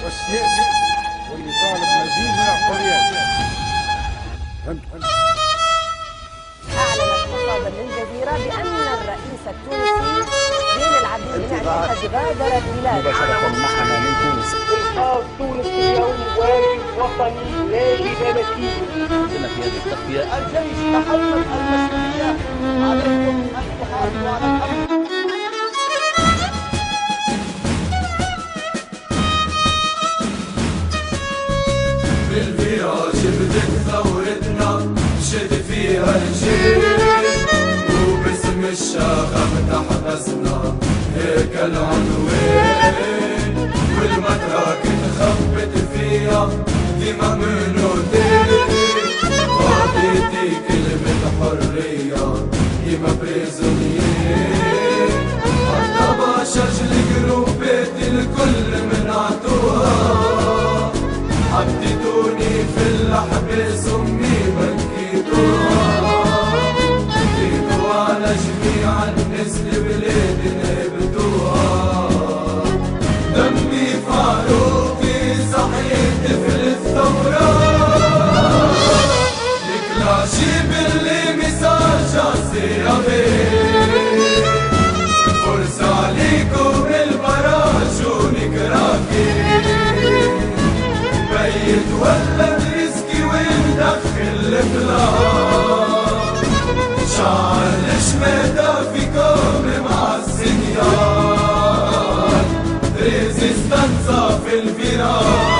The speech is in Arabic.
والسياسي واللي طالب مزيد من الحريات. أعلنت مصادر للجزيرة بأن الرئيس التونسي زين العابدين بن علي قد غادر البلاد. مباشرة معنا من تونس. إنقاذ تونس اليوم واجب وطني لا جدال فيه. في هذه التغطية الجيش تحمل المسؤولية، عليكم أن تحافظوا على الأمن. بالفراش بدت ثورتنا شد فيها الجيل، وباسم الشغب تحبسنا هيك العنوان، والمتراك تخبت فيها ديما منودين، وعطيتي كلمة حرية ديما بريزونيين، حتى بشاش الجروبات الكل منعتوها، حطيتوني في الحبس امي بكيتوها، جيتوا على جميع الناس البلاد نهبتوها، دمي فاروقي صحيت في الثورة، الكلاشي باللي مساجة سيابي، فرصة عليكم البراج ونكراكي، بيت ولا رزقي وندخل البلاد، شعر الشماتة فيكم مع السنيان، ريزيستانسا في الفراق.